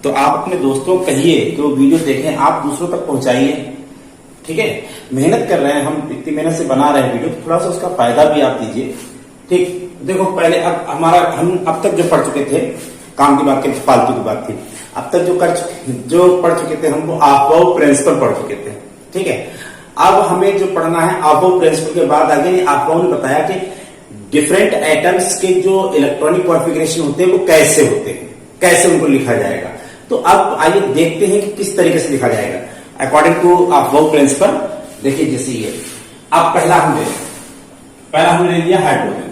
तो आप अपने दोस्तों को कहिए कि वो वीडियो देखें, आप दूसरों तक पहुंचाइए। ठीक है, मेहनत कर रहे हैं हम, इतनी मेहनत से बना रहे हैं वीडियो, तो थोड़ा सा उसका फायदा भी आप दीजिए। ठीक, देखो पहले अब हम अब तक जो पढ़ चुके थे, काम की बात की फालतू की बात थी, अब तक जो पढ़ चुके थे हम वो अबाव प्रिंसिपल पढ़ चुके थे। ठीक है, अब हमें जो पढ़ना है अबाव प्रिंसिपल के बाद आगे आपको ने बताया कि डिफरेंट एटम्स के जो इलेक्ट्रॉनिक कॉन्फ़िगरेशन होते हैं वो कैसे होते हैं, कैसे उनको लिखा जाएगा। तो अब आइए देखते हैं कि किस तरीके से लिखा जाएगा अकॉर्डिंग टू अबाव प्रिंसिपल। देखिए जैसे ये अब पहला हमने ले लिया हाइड्रोजन।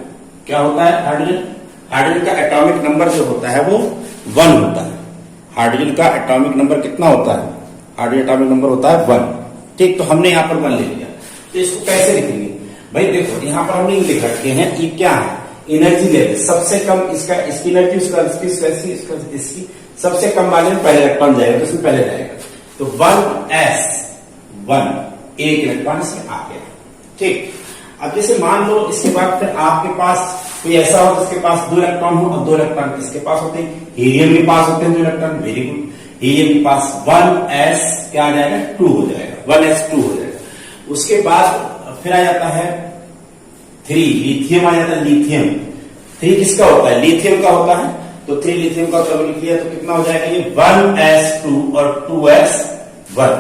क्या होता है हाइड्रोजन? हाइड्रोजन का एटॉमिक नंबर जो होता है वो 1 होता है। हाइड्रोजन का एटॉमिक नंबर कितना होता है? हाइड्रोजन एटॉमिक नंबर होता है 1। ठीक, तो हमने यहां पर 1 ले लिया। तो इसको कैसे लिखेंगे भाई? देखो यहां पर हमने लिख रखे हैं, ये क्या है? Energy level. सबसे कम इसकी एनर्जी, इसकी सबसे कम वाले में पहले इलेक्ट्रॉन जाएगा, तो इसमें पहले जाएगा। तो 1s1 एक इलेक्ट्रॉन इसमें आ गया। ठीक, अब जैसे मान लो इसके बाद फिर आपके पास कोई ऐसा हो जिसके पास 2 इलेक्ट्रॉन हो, और 2 इलेक्ट्रॉन किसके पास होते हैं? हीलियम के पास होते हैं 2 इलेक्ट्रॉन। वेरी गुड, हीलियम के पास 1s क्या आ जाएगा? 2 हो जाएगा, 1s2 हो जाएगा। उसके बाद फिर आ जाता है 3, लिथियम आ जाता है। लिथियम 3 किसका होता है? लिथियम का होता है। तो 3 लिथियम का जब लिख लिया तो कितना हो जाएगा? ये 1s2 और 2s1।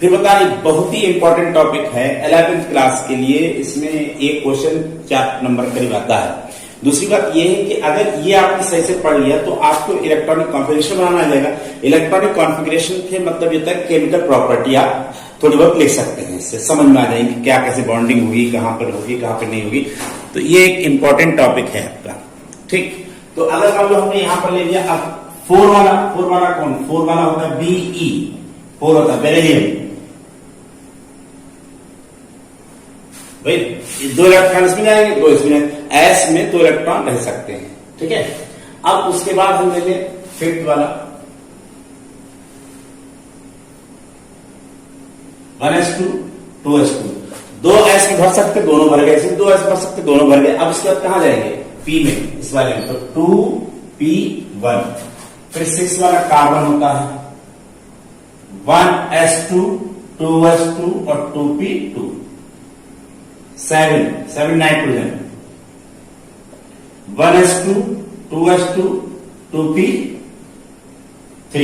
फिर बता रही, बहुत ही इंपॉर्टेंट टॉपिक है 11th क्लास के लिए, इसमें एक क्वेश्चन 4 नंबर करीब आता है। दूसरी बात यह है कि अगर ये आपने सही से पढ़ लिया तो आपको इलेक्ट्रॉनिक कॉन्फ़िगरेशन बनाना आ जाएगा। इलेक्ट्रॉनिक कॉन्फ़िगरेशन के मतलब ये तक केमिकल प्रॉपर्टी आप थोड़ी बहुत लिख सकते हैं, इससे समझ में आ जाएगी क्या कैसे बॉन्डिंग होगी, कहां पर होगी, कहां पर नहीं होगी। तो ये एक इंपॉर्टेंट टॉपिक है आपका। ठीक, तो अगर मान लो हमने यहां पर ले लिया अब 4 वाला कौन? 4 वाला होता है Be, 4 होता है बेरिलियम। भाई 2 इलेक्ट्रॉन इसमें जाएंगे, 2 इसमें, एस में 2 इलेक्ट्रॉन रह सकते हैं। ठीक है, अब उसके बाद हम ले लें 5th वाला 1s2 2s2। 2s में भर सकते, दोनों भर गए, इसमें 2s भर सकते, दोनों भर गए। अब इसके बाद कहां जाएंगे? P में, इस वाले में, तो 2p1। फिर 6 वाला कार्बन होता है 1s2 2s2 और 2p2। 7 nitrogen 1s2 2s2 2p3।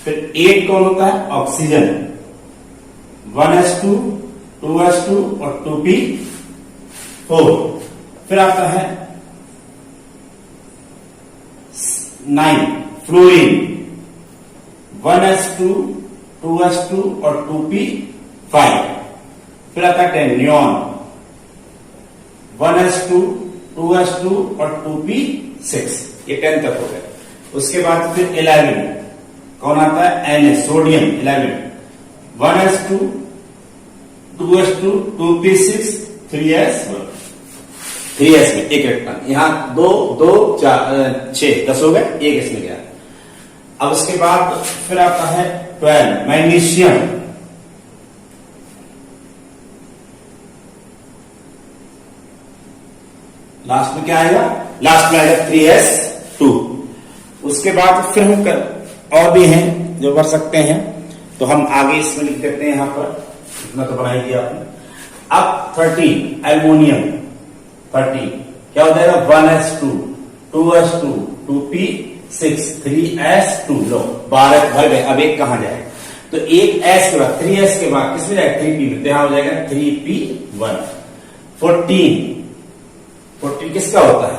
फिर 8 कौन होता है? ऑक्सीजन 1s2 2s2 और 2p4। फिर आता है 9 फ्लोरीन 1s2 2s2 और 2p5। फिर आता है 10 नियॉन 1s2 2s2 और 2p6। ये 10 तक हो गया। उसके बाद फिर 11 कौन आता है? Na sodium 11 1s2 2s2 2p6 3s1। 3s में एक इलेक्ट्रॉन, यहां 2 2 4 6 10 हो गए, एक इसमें गया। अब उसके बाद फिर आता है 12 मैग्नीशियम 3s2। क्या आएगा? लास्ट में आएगा 3s2। उसके बाद फिर हम और भी हैं जो भर सकते हैं, तो हम आगे इसमें लिख देते हैं। यहां पर इतना तो बनाई दिया आपने। अब 13 एल्युमिनियम 13 क्या हो जाएगा? 1s2 2s2 2p6 3s2। लो 12 भर गए। अब एक कहां जाएगा? तो एक s के बाद 3s के बाद किसमें जाएगा? 3p में, तो यहां हो जाएगा 3p1। 14 किसका होता है?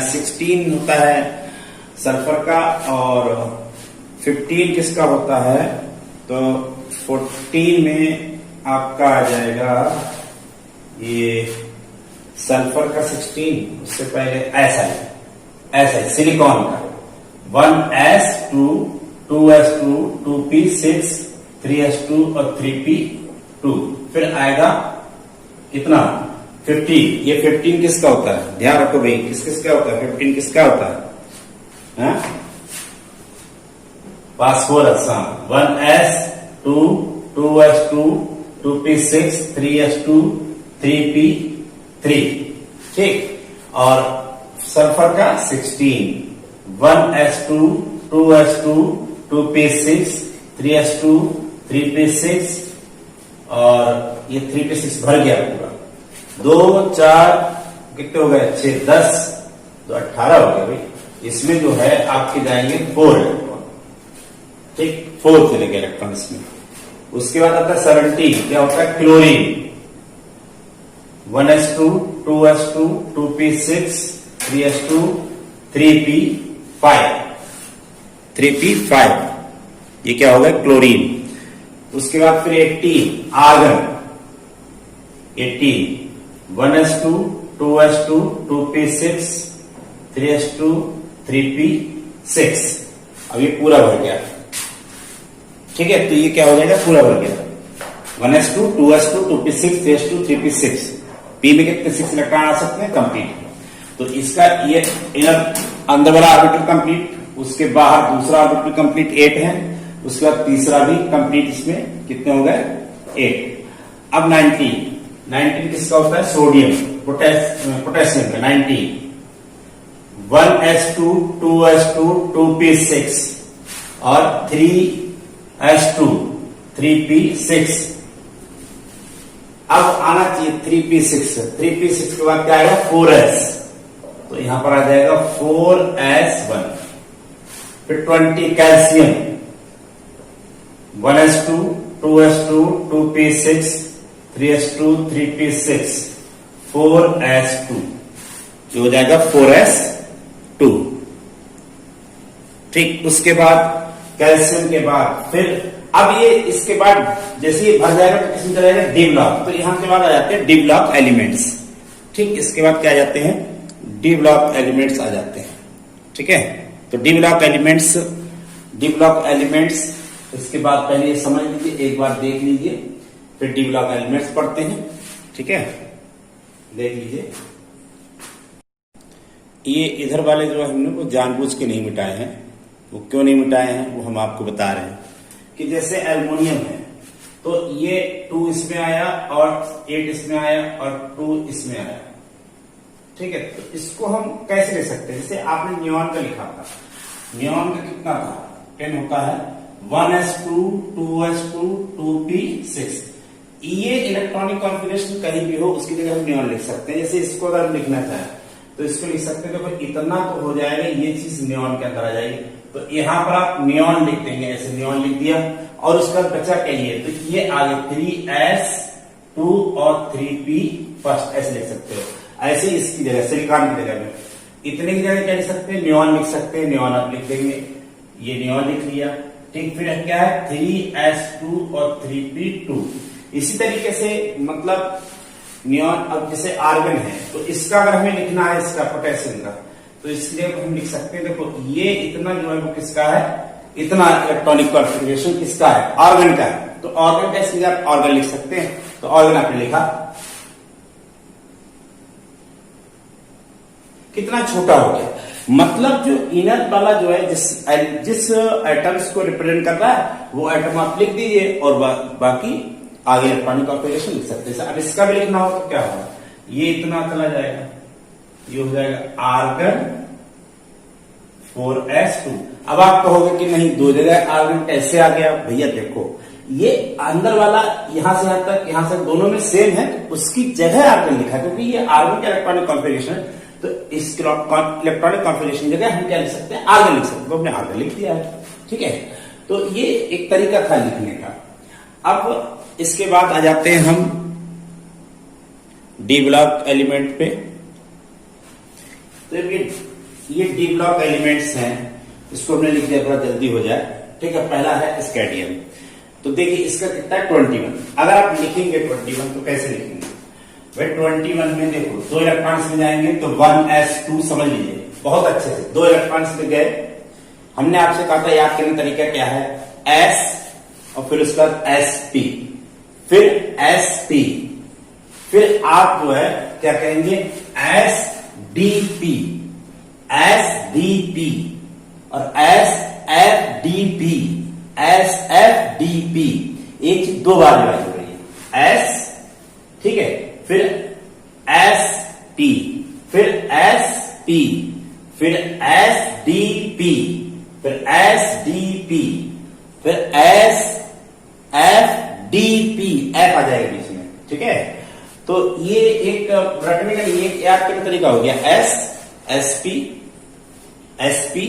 16 होता है सल्फर का, और 15 किसका होता है? तो 14 में आपका आ जाएगा ये सल्फर का 16, उससे पहले ऐसा सिलिकॉन का 1s2 2s2 2p6 3s2 और 3p2। फिर आएगा कितना? 15। ये 15 किसका होता है? ध्यान रखो भाई, किसका होता है? 15 किसका होता है? Phosphorus 1s2 2s2 2p6 3s2 3p3। ठीक, और सल्फर का 16 1s2 2s2 2p6 3s2 3p6 और ये 3p6 भर गया पूरा। 2 4 कितने हो गए 6 10 तो 18 हो गया भाई। इसमें जो है आपके जाएंगे 4 इलेक्ट्रॉन, ठीक 4 चलेंगे इलेक्ट्रॉन इसमें। उसके बाद आता है 17, क्या होता है chlorine. 1s2 2s2 2p6 3s2 3p5 3p5 ये क्या होगा क्लोरीन। उसके बाद फिर 18 argon. 18 1s2 2s2 2p6 3s2 3p6। अब ये पूरा भर गया, ठीक है। तो ये क्या हो जाएगा पूरा भर गया। 1s2 2s2 2p6 3s2 3p6 P में कितने 6 इलेक्ट्रॉन आ सकते हैं कंप्लीट। तो इसका ये इनर अंदर वाला ऑर्बिटल कंप्लीट, उसके बाहर दूसरा ऑर्बिटल कंप्लीट 8 है, उसके बाद तीसरा भी कंप्लीट। इसमें कितने हो गए 8। अब 19 किसका होता है सोडियम पोटेशियम का। 19 1s2 2s2 2p6 और 3s2 3p6। अब आना चाहिए 3p6 के बाद क्या आएगा 4s, तो यहां पर आ जाएगा 4s1। फिर 20 calcium 1s2 2s2 2p6 3s2 3p6 4s2 जो हो जाएगा 4s2, ठीक। उसके बाद कैल्शियम के बाद फिर अब ये इसके बाद जैसे ये भर जाएगा तो किसमें चला जाएगा डी ब्लॉक। तो यहां के बाद आ जाते हैं डी ब्लॉक एलिमेंट्स, ठीक। इसके बाद क्या आ जाते हैं डी ब्लॉक एलिमेंट्स आ जाते हैं, ठीक है। तो डी ब्लॉक एलिमेंट्स इसके बाद पहले ये समझ लीजिए, एक बार देख लीजिए, फिर डी ब्लॉक एलिमेंट्स पढ़ते हैं, ठीक है। देख लीजिए, ये इधर वाले जो हमने वो जानबूझ के नहीं मिटाए हैं। वो क्यों नहीं मिटाए हैं वो हम आपको बता रहे हैं कि जैसे एल्युमिनियम है तो ये 2 इसमें आया और 8 इसमें आया और 2 इसमें आया, ठीक है। तो इसको हम कैसे ले सकते हैं, जैसे आपने नियॉन का लिखा था, नियॉन का कितना था 10 होता है 1s2 2s2 2p6। ये इलेक्ट्रॉनिक कॉन्फ़िगरेशन कहीं भी हो उसकी जगह हम नियॉन लिख सकते हैं। जैसे इसको अगर हम लिखना चाहें तो इसको लिख सकते हैं, देखो इतना तो हो जाएगा, ये चीज नियॉन के अंदर आ जाएगी। तो यहां पर आप नियॉन लिख देंगे, ऐसे नियॉन लिख दिया और उसका बचा क्या ये, तो ये आगे 3s2 और 3p फर्स्ट ऐसे लिख सकते हो। ऐसे इसकी जगह सिलिकॉन की जगह में इतने की जगह क्या लिख सकते हैं नियॉन लिख सकते हैं, नियॉन आप लिख देंगे, ये नियॉन लिख लिया, ठीक। फिर क्या है 3s2 और 3p2। इसी तरीके से मतलब नियॉन, अब जैसे आर्गन है तो इसका अगर हमें लिखना है इसका पोटेशियम का तो इसके लिए हम लिख सकते हैं, देखो ये इतना जो है वो किसका है, इतना इलेक्ट्रॉनिक कॉन्फ़िगरेशन किसका है आर्गन का है। तो आर्गन का इसलिए आप आर्गन लिख सकते हैं, तो आर्गन आपने लिखा, कितना छोटा हो गया। मतलब जो इनर वाला जो है जिस एटम्स को रिप्रेजेंट कर रहा है वो एटम आप लिख दीजिए और बाकी आगे इलेक्ट्रॉनिक कॉन्फ़िगरेशन लिख सकते हैं। अब इसका भी लिखना हो तो क्या होगा, ये इतना चला जाएगा, ये हो जाएगा आर्गन 4s2। अब आप कहोगे कि नहीं दो जगह आर्गन कैसे आ गया, भैया देखो ये अंदर वाला यहां से यहां तक, यहां से दोनों में सेम है, तो उसकी जगह आर्गन लिखा, क्योंकि ये आर्गन का इलेक्ट्रॉनिक कॉन्फ़िगरेशन है। तो इस इलेक्ट्रॉनिक कॉन्फ़िगरेशन जगह हम क्या लिख सकते हैं आर्गन लिख सकते हैं, तो हमने आर्गन लिख दिया है, ठीक है। तो ये एक तरीका था लिखने का। अब इसके बाद आ जाते हैं हम डी ब्लॉक एलिमेंट पे। तो ये डी ब्लॉक एलिमेंट्स हैं, इसको हमने लिख दिया थोड़ा जल्दी हो जाए, ठीक है। पहला है स्कैंडियम, तो देखिए इसका कितना है 21। अगर आप लिखेंगे 21 तो कैसे लिखेंगे भाई, 21 में देखो 2 इलेक्ट्रॉन्स में जाएंगे तो 1s2 समझ लीजिए बहुत अच्छे से, 2 इलेक्ट्रॉन्स में गए। हमने आपसे कहा था याद करने का तरीका क्या है, s और फिर उसका sp, फिर sp, फिर आप जो है क्या कहेंगे sdp, sdp और sfdp, sfdp। एक चीज 2 बार रिवाइज हो रही है, s, ठीक है, फिर sp, फिर sp, फिर SDP, फिर SDP, फिर SFDP, एफ आ जाएगा बीच में, ठीक है। तो ये एक रटने का ये याद करने का तरीका हो गया, SP, SDP,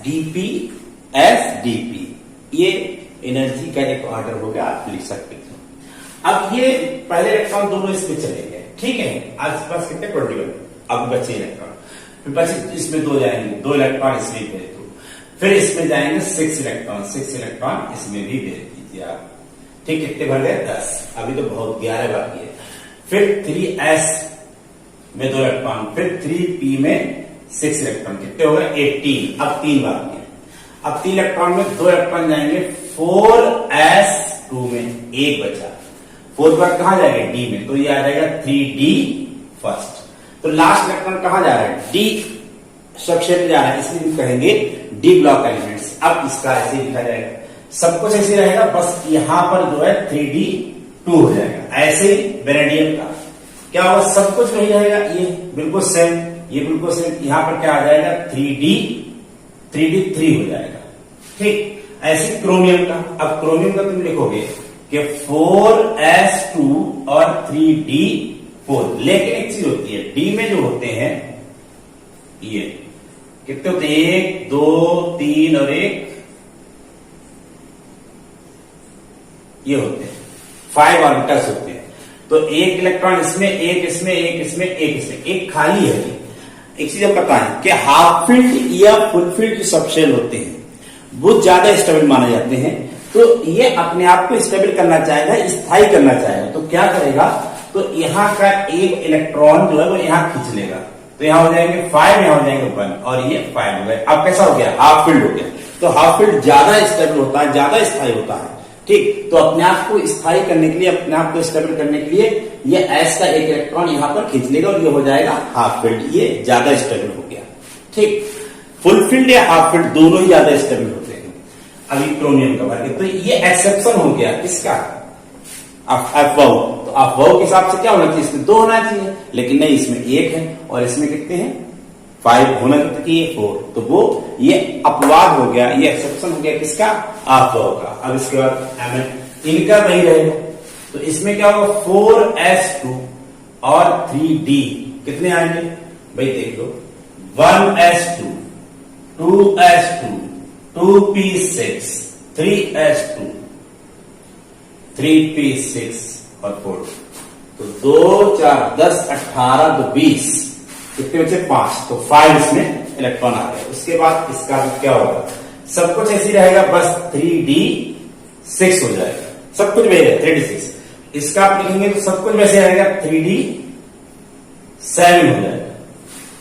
SDP, ये एनर्जी का एक ऑर्डर हो गया, आप लिख सकते हो। अब ये पहले इलेक्ट्रॉन दोनों इसमें चले गए, ठीक है। आज पास कितने 21, अब बचे इलेक्ट्रॉन, फिर बचे इसमें 2 जाएंगे, 2 इलेक्ट्रॉन इसमें भेज दो, फिर इसमें जाएंगे 6 इलेक्ट्रॉन, 6 इलेक्ट्रॉन इसमें भी भेज दीजिए आप, ठीक। कितने भर गए 10, अभी तो बहुत 11 बाकी है। फिर 3s में 2 इलेक्ट्रॉन, फिर 3p में 6 इलेक्ट्रॉन, कितने हो गए 18, अब 3 बाकी है। अब 3 इलेक्ट्रॉन में 2 इलेक्ट्रॉन जाएंगे 4s2 में, 1 बचा, 4 बार कहां जाएगा डी में, तो ये आ जाएगा 3d फर्स्ट। तो लास्ट इलेक्ट्रॉन कहां जा रहा है, डी सबशेल में जा रहा है, इसलिए हम कहेंगे डी ब्लॉक एलिमेंट्स। अब इसका ऐसे लिखा जाएगा, सब कुछ ऐसे रहेगा, बस यहां पर जो है 3d2 हो जाएगा। ऐसे ही वेनेडियम का क्या होगा, सब कुछ वही रहेगा, ये बिल्कुल सेम, ये बिल्कुल सेम, यहां पर क्या आ जाएगा 3d3 हो जाएगा, ठीक। ऐसे क्रोमियम का, अब क्रोमियम का तुम लिखोगे कि 4s2 और 3d4, लेकिन एक चीज होती है, डी में जो होते हैं ये कितने होते हैं, 1 2 3 और 1 ये होते हैं, 5 ऑर्बिटल्स होते हैं। तो 1 इलेक्ट्रॉन इसमें, 1 इसमें, 1 इसमें, 1 इसमें, एक खाली है। एक चीज पता है कि हाफ फील्ड या फुल फील्ड जो सबशेल होते हैं वो ज्यादा स्टेबल माने जाते हैं। तो ये अपने आप को स्टेबल करना चाहेगा, स्थायी करना चाहेगा, तो क्या करेगा, तो यहां का एक इलेक्ट्रॉन जो है वो यहां खींच लेगा, तो यहां हो जाएंगे 5, यहां हो जाएंगे 1 और ये 5 हो गए। अब कैसा हो गया, हाफ फील्ड हो गया। तो हाफ फील्ड ज्यादा स्टेबल होता है, ज्यादा स्थायी होता है, ठीक। तो अपने आप को स्थायी करने के लिए, अपने आप को स्टेबल करने के लिए ये एस का एक इलेक्ट्रॉन यहां पर खींच लेगा और ये हो जाएगा हाफ फील्ड, ये ज्यादा स्टेबल हो गया, ठीक। फुल फील्ड या हाफ फील्ड दोनों ही ज्यादा स्टेबल होते हैं। अभी क्रोमियम का वर्ग, तो ये एक्सेप्शन हो गया किसका, अफवाह। तो अफवाह के हिसाब से क्या होना चाहिए, इसमें 2 होना चाहिए, लेकिन नहीं, इसमें 1 है और इसमें कितने हैं 5 होना चाहिए 4, तो वो ये अपवाद हो गया, ये एक्सेप्शन हो गया किसका, अफवाह का। अब इसके बाद इनका वही रहेगा, तो इसमें क्या होगा 4s2 और 3d कितने आएंगे भाई, देख लो 1s2, 2s2, 2p6, 3s2, 3p6 और 4, तो 2 4 10 18 तो 20, कितने बचे 5, तो 5 इसमें इलेक्ट्रॉन आ गए। उसके बाद इसका क्या होगा, सब कुछ ऐसे रहेगा, बस 3d6 हो जाएगा, सब कुछ वही है 3d6। इसका आप लिखेंगे तो सब कुछ वैसे रहेगा 3d7 हो जाएगा,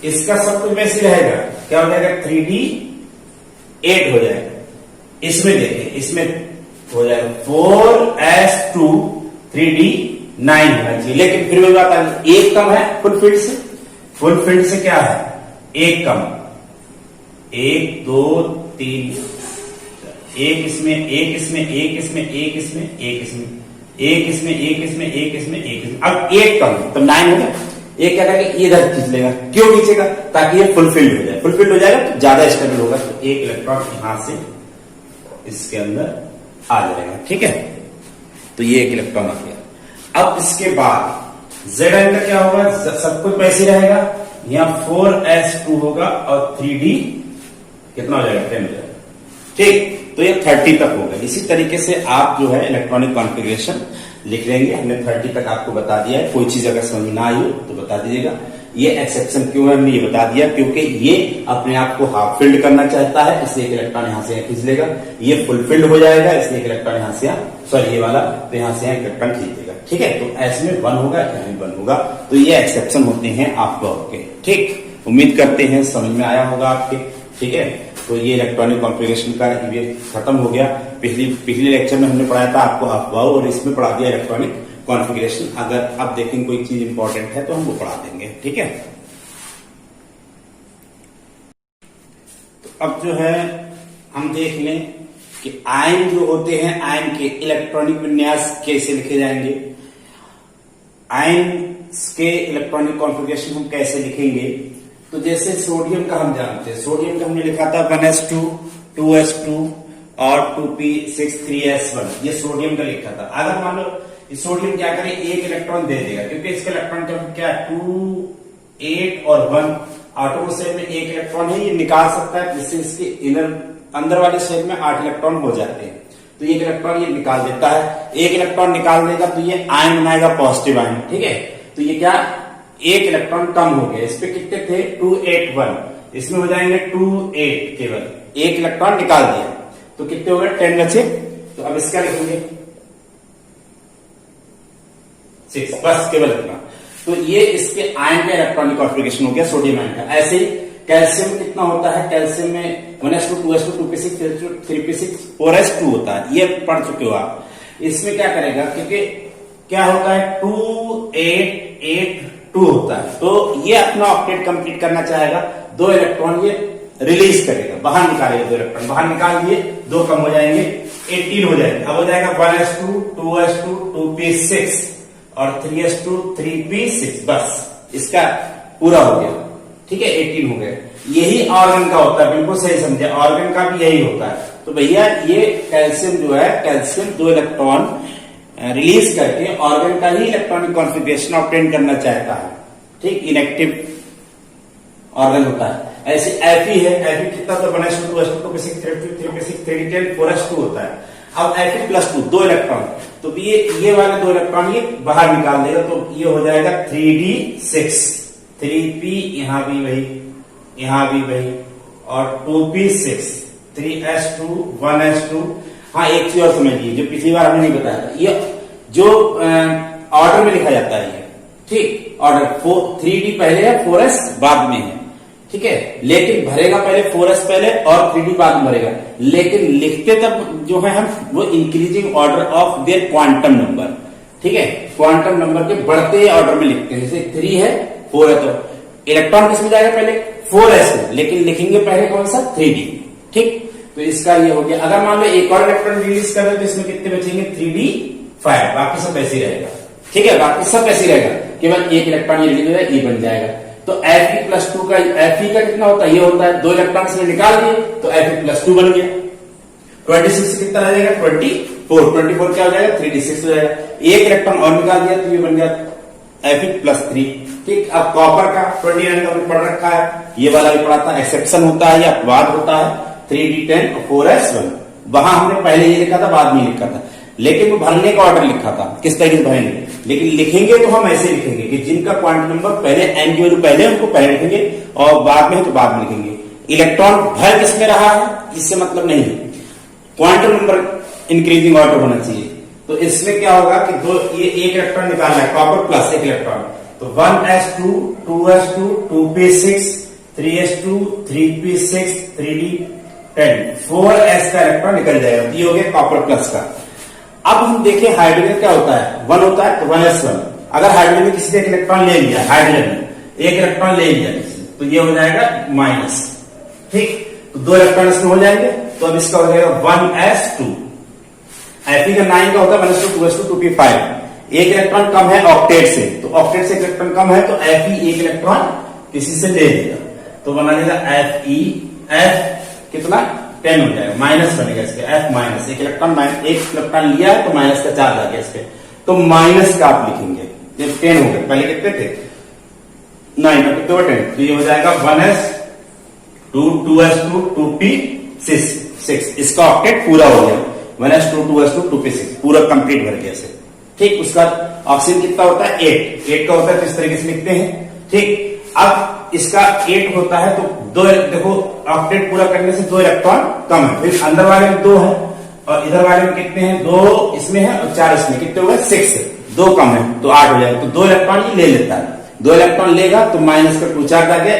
इसका सब कुछ वैसे रहेगा, क्या हो जाएगा 3d8 हो जाएगा। इसमें देखें, इसमें हो जाएगा 4s2, 3d9 होना चाहिए, लेकिन फिर वही बात आ गई, एक कम है फुल फील्ड से, फुल फील्ड से क्या है एक कम, 1 2 3, एक इसमें, एक इसमें, एक इसमें, एक इसमें, एक इसमें, एक इसमें, एक इसमें, एक इसमें, एक इसमें, अब एक कम तो 9 हो गया। एक क्या करेगा, इधर खींच लेगा, क्यों खींचेगा, ताकि ये फुलफिल्ड हो जाए, फुलफिल्ड हो जाएगा तो ज्यादा स्टेबल होगा, तो एक इलेक्ट्रॉन यहां से इसके अंदर आ जाएगा, ठीक है। तो ये एक इलेक्ट्रॉन आ गया। अब इसके बाद Zn का क्या होगा, सब कुछ वैसे रहेगा, यहां 4s2 होगा और 3d कितना हो जाएगा 10 हो जाएगा, ठीक। तो ये 30 तक होगा। इसी तरीके से आप जो है इलेक्ट्रॉनिक कॉन्फ़िगरेशन लिख लेंगे। हमने 30 तक आपको बता दिया है, कोई चीज अगर समझ ना आई हो तो बता दीजिएगा। ये एक्सेप्शन क्यों है हमने ये बता दिया, क्योंकि ये अपने आप को हाफ फील्ड करना चाहता है, इसलिए एक इलेक्ट्रॉन यहां से खींच लेगा, ये फुलफिल्ड हो जाएगा, इसलिए एक इलेक्ट्रॉन यहां से, सॉरी ये वाला, तो यहां से इलेक्ट्रॉन खींच लेगा, ठीक है। तो ऐसे में 1 होगा, यहां 1 होगा, तो ये एक्सेप्शन होते हैं आपको के, ठीक। उम्मीद करते हैं समझ में आया होगा आपके, ठीक है। तो ये इलेक्ट्रॉनिक कॉन्फ़िगरेशन का ये खत्म हो गया। पिछले लेक्चर में हमने पढ़ाया था आपको अफवाह, और इसमें पढ़ा दिया इलेक्ट्रॉनिक कॉन्फ़िगरेशन। अगर अब देखेंगे कोई चीज इंपॉर्टेंट है तो हम वो पढ़ा देंगे, ठीक है। तो अब जो है हम देख लें कि आयन जो होते हैं, आयन के इलेक्ट्रॉनिक विन्यास कैसे लिखे जाएंगे, आयन के इलेक्ट्रॉनिक कॉन्फ़िगरेशन हम कैसे लिखेंगे। तो जैसे सोडियम का हम जानते हैं, सोडियम का हमने लिखा था 1s2 2s2 और 2p6 3s1, ये सोडियम का लिखा था। अगर मान लो सोडियम क्या करे, एक इलेक्ट्रॉन दे देगा, क्योंकि इसका इलेक्ट्रॉन क्या 2 8 और 1 आटोमो शेल में एक इलेक्ट्रॉन है, ये निकाल सकता है, जिससे इसके इनर अंदर वाले शेल में 8 इलेक्ट्रॉन हो जाते हैं। तो एक इलेक्ट्रॉन ये निकाल देता है, एक इलेक्ट्रॉन निकाल देगा तो ये आयन बनाएगा, पॉजिटिव आयन, ठीक है। तो ये क्या, एक इलेक्ट्रॉन कम हो गया, इस पे कितने थे 2 8 1, इसमें हो जाएंगे 2 8, केवल एक इलेक्ट्रॉन निकाल दिया तो कितने हो गए 10 बचे। तो अब इसका लिखेंगे 6, बस केवल इतना। तो ये इसके आयन का इलेक्ट्रॉनिक कॉन्फ़िगरेशन हो गया सोडियम आयन का। ऐसे ही कैल्शियम कितना होता है, कैल्शियम में 1s2 2s2 2p6 3p6 4s2 होता है, ये पढ़ चुके हो आप। इसमें क्या करेगा, क्योंकि क्या होता है 2 8 8 2 होता है, तो ये अपना ऑक्टेट कंप्लीट करना चाहेगा, 2 इलेक्ट्रॉन ये रिलीज करेगा, बाहर निकालेगा, 2 इलेक्ट्रॉन बाहर निकाल दिए, 2 कम हो जाएंगे, 18 हो जाएगा। अब हो जाएगा 1s2 2s2 2p6 और 3s2 3p6, बस इसका पूरा हो गया, ठीक है, 18 हो गए। यही ऑर्गन का होता है, बिल्कुल सही समझे, ऑर्गन का भी यही होता है। तो भैया ये कैल्शियम जो है, कैल्शियम 2 इलेक्ट्रॉन रिलीज करके ऑर्गन का ही इलेक्ट्रॉनिक कॉन्फ़िगरेशन ऑब्टेन करना चाहता है, ठीक, इनएक्टिव ऑर्गन होता है। ऐसे Fe है, Fe कितना तो 1s2 2s2 2p6 3p6 3d10 4s2 होता है। अब Fe+2 2 इलेक्ट्रॉन, तो ये वाले 2 इलेक्ट्रॉन ये बाहर निकाल देगा, तो ये हो जाएगा 3d6, 3p यहां भी वही, यहां भी वही, और 2p6 3s2 1s2। हाँ, एक चीज और समझ लीजिए जो पिछली बार हमने नहीं बताया था, ये जो ऑर्डर में लिखा जाता है, ये ठीक ऑर्डर 3d पहले है, 4s बाद में है, ठीक है, लेकिन भरेगा पहले 4s पहले और 3d बाद में भरेगा, लेकिन लिखते तब जो है हम वो increasing order of their quantum number, ठीक है, क्वांटम नंबर के बढ़ते ऑर्डर में लिखते हैं। जैसे 3 है 4 है तो इलेक्ट्रॉन किसमें जाएगा, पहले 4s में, लेकिन लिखेंगे पहले कौन सा 3d, ठीक। तो इसका ये हो गया। अगर मान लो एक और इलेक्ट्रॉन रिलीज कर रहे तो इसमें कितने बचेंगे 3d5, बाकी सब ऐसे ही रहेगा, ठीक है, बाकी सब ऐसे ही रहेगा, केवल एक इलेक्ट्रॉन ये रिलीज हो जाएगा, ये बन जाएगा। तो Fe+2 का Fe का कितना होता है, ये होता है 2 इलेक्ट्रॉन से निकाल दिए तो Fe+2 बन गया। 26 से कितना आ जाएगा 24 क्या हो जाएगा 3d6 हो जाएगा। एक इलेक्ट्रॉन और निकाल दिया तो ये बन गया Fe+3, ठीक। अब कॉपर का 29 का पढ़ रखा है, ये वाला भी पढ़ा था, एक्सेप्शन होता है या अपवाद होता है, 3d10 और 4s1, वहां हमने पहले ये लिखा था, बाद में लिखा था, लेकिन वो भरने का ऑर्डर लिखा था किस तरीके से भरेंगे, लेकिन लिखेंगे तो हम ऐसे लिखेंगे कि जिनका क्वांटम नंबर पहले n की वैल्यू पहले उनको पहले लिखेंगे और बाद में तो बाद में लिखेंगे। इलेक्ट्रॉन भर किसमें रहा है इससे मतलब नहीं, क्वांटम नंबर इंक्रीजिंग ऑर्डर होना चाहिए। तो इसमें क्या होगा कि ये एक इलेक्ट्रॉन निकालना है, कॉपर प्लस एक इलेक्ट्रॉन, तो 1s2 2s2 2p6 3s2 3p6 3d10 4s का इलेक्ट्रॉन निकल जाएगा, ये हो गया कॉपर प्लस का। अब हम देखें हाइड्रोजन क्या होता है, 1 होता है तो 1s1। अगर हाइड्रोजन में किसी ने एक इलेक्ट्रॉन ले लिया, हाइड्रोजन में एक इलेक्ट्रॉन ले लिया किसी, तो ये हो जाएगा माइनस, ठीक। तो 2 इलेक्ट्रॉन इसमें हो जाएंगे, तो अब इसका हो जाएगा 1s2। Fe का 9 का होता है 1s2 2s2 2p5, एक इलेक्ट्रॉन कम है ऑक्टेट से, तो ऑक्टेट से एक इलेक्ट्रॉन कम है तो Fe एक इलेक्ट्रॉन किसी से ले लेगा, तो बना देगा Fe, F कितना 10 हो जाएगा, माइनस बनेगा इसके, F माइनस, एक इलेक्ट्रॉन लिया है तो माइनस का चार्ज आ गया इसके, तो माइनस का आप लिखेंगे, ये 10 हो गया, पहले कितने थे 9 का कितने 10, तो ये हो जाएगा 1s2 2s2 2p6, इसका ऑक्टेट पूरा हो गया, 1s2 2s2 2p6 पूरा कंप्लीट भर गया इसे, ठीक। उसका ऑक्सीजन कितना होता है 8 का होता है, तो इस तरीके से लिखते हैं, ठीक। अब इसका 8 होता है तो 2, देखो ऑक्टेट पूरा करने से 2 इलेक्ट्रॉन कम है, फिर अंदर वाले में 2 है और इधर वाले में कितने हैं 2 इसमें है और 4 इसमें, कितने हुए 6, 2 कम है तो 8 हो जाएगा, तो 2 इलेक्ट्रॉन ही ले लेता है, 2 इलेक्ट्रॉन लेगा तो माइनस का 2 चार्ज आ गया,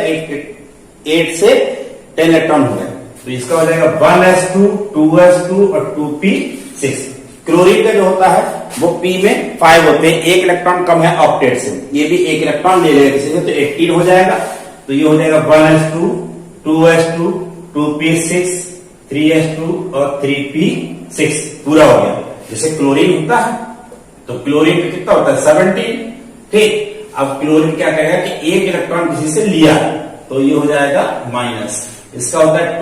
8 से 10 इलेक्ट्रॉन हो गया, तो इसका हो जाएगा 1s2 2s2 और 2p6। क्लोरीन का जो होता है वो P में 5 होते हैं, एक इलेक्ट्रॉन कम है ऑक्टेट से, ये भी एक इलेक्ट्रॉन ले लेगा किसी से, तो 18 हो जाएगा, तो ये हो जाएगा 1s2 2s2 2p6 3s2 और 3p6 पूरा हो गया। जैसे क्लोरीन होता है तो क्लोरीन का कितना होता है 17, ठीक। अब क्लोरीन क्या करेगा कि एक इलेक्ट्रॉन किसी से लिया तो ये हो जाएगा माइनस, इसका होता है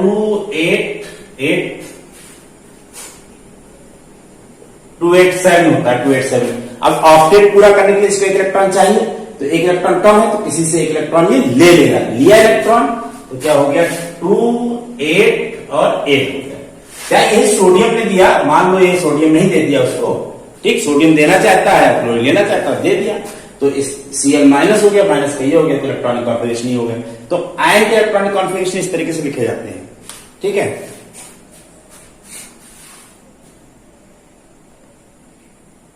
287 होता है 287। अब ऑक्टेट पूरा करने के लिए इसको एक इलेक्ट्रॉन चाहिए, तो एक इलेक्ट्रॉन कम है तो किसी से एक इलेक्ट्रॉन ये ले लेगा, लिया इलेक्ट्रॉन तो क्या हो गया 2 8 और 8 हो गया। क्या ये सोडियम ने दिया, मान लो ये सोडियम नहीं दे दिया उसको, ठीक, सोडियम देना चाहता है, क्लोरीन लेना चाहता है, दे दिया, तो इस Cl माइनस हो गया, माइनस का ये हो गया, तो इलेक्ट्रॉनिक कॉन्फ़िगरेशन ही हो गया। तो आयन के इलेक्ट्रॉनिक कॉन्फ़िगरेशन इस तरीके से लिखे जाते हैं, ठीक है।